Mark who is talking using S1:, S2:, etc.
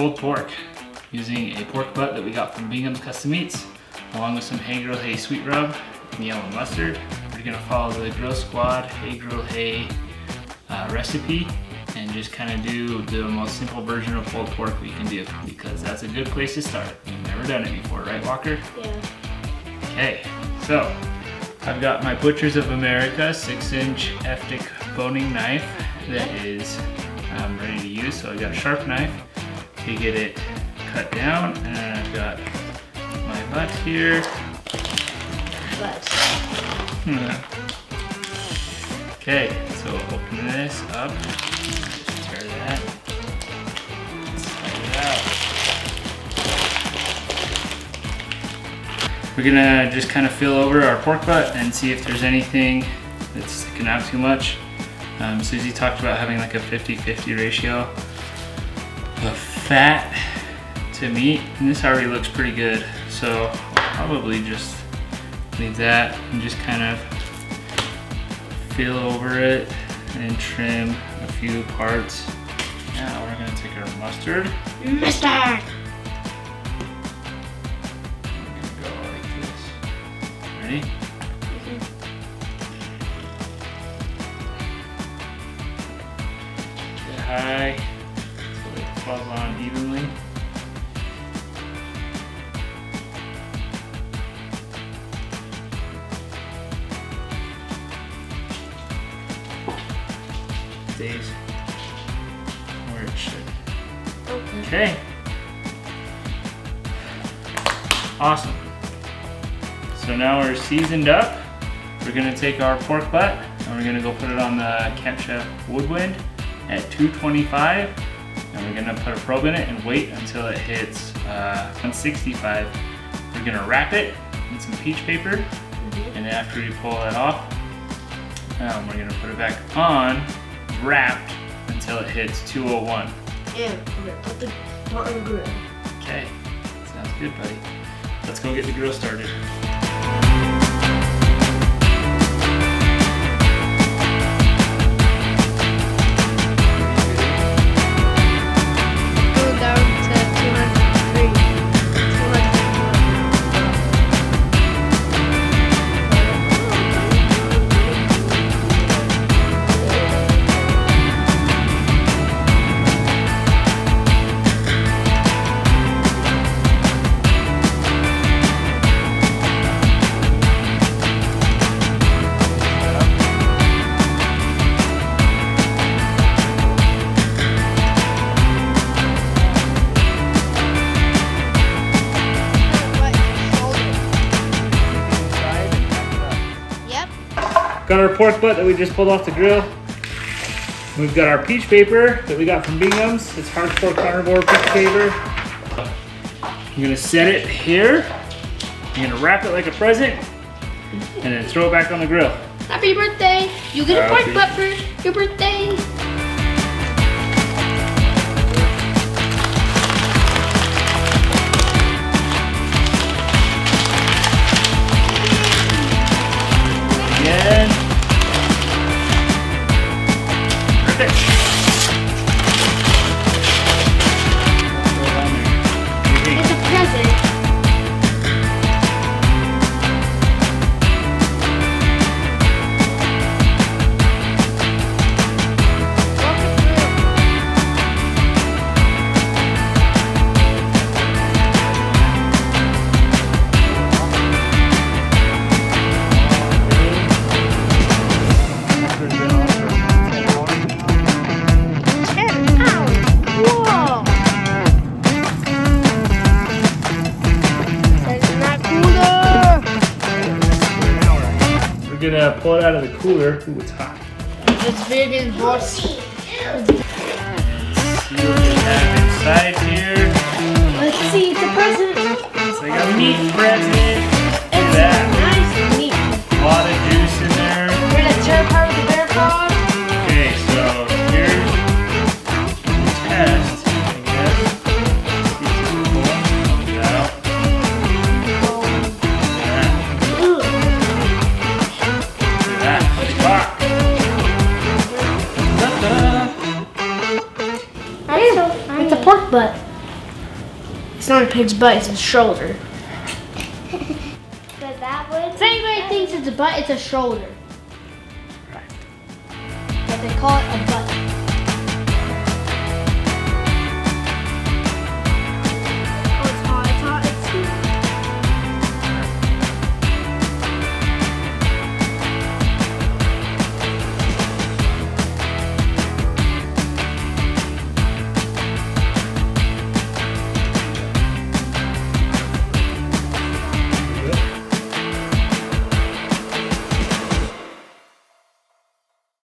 S1: pulled pork using a pork butt that we got from Bingham's Custom Meats, along with some Hey Grill Hey sweet rub and yellow mustard. We're gonna follow the Grill Squad Hey Grill Hey recipe and just kind of do the most simple version of pulled pork we can do, because that's a good place to start. We've never done it before, right, Walker?
S2: Yeah.
S1: Okay, so I've got my Butchers of America 6-inch Eftic boning knife that is ready to use. So I got a sharp knife to get it cut down, and I've got my butt here. Okay, so open this up, just tear that, slide it out. We're gonna just kind of feel over our pork butt and see if there's anything that's sticking out too much. Susie talked about having like a 50-50 ratio of fat to meat, and this already looks pretty good. So I'll probably just leave that and just kind of feel over it and trim a few parts. Now we're gonna take our mustard.
S2: Mustard!
S1: Ready? Get high so it falls on evenly. Stays where it should. Okay. Awesome. So now we're seasoned up. We're gonna take our pork butt and we're gonna go put it on the Camp Chef Woodwind at 225, and we're gonna put a probe in it and wait until it hits 165. We're gonna wrap it in some peach paper, and after we pull that off, we're gonna put it back on, wrapped until it hits 201.
S2: And we're gonna put the pot on the grill.
S1: Okay, sounds good, buddy. Let's go get the grill started. Got our pork butt that we just pulled off the grill. We've got our peach paper that we got from Bingham's. It's hardcore carnivore peach paper. I'm gonna set it here. I'm gonna wrap it like a present and then throw it back on the grill.
S2: Happy birthday! You get a pork butt for your birthday.
S1: Again. Perfect.
S2: It's a present.
S1: We're gonna pull it out of the cooler. Ooh, it's hot.
S2: It's big and bossy.
S1: See what we have inside here.
S2: Let's see, it's a present.
S1: It's like a meat present. Look at that.
S2: Nice and neat.
S1: A lot of juice in there.
S2: We're gonna tear apart the bear paw.
S1: Okay, so here's the test, I guess. Pull that out.
S2: It's a pork butt.
S3: not a pig's butt, it's a shoulder.
S2: So that would.
S3: If anybody thinks it's a butt, it's a shoulder. But they call it a butt.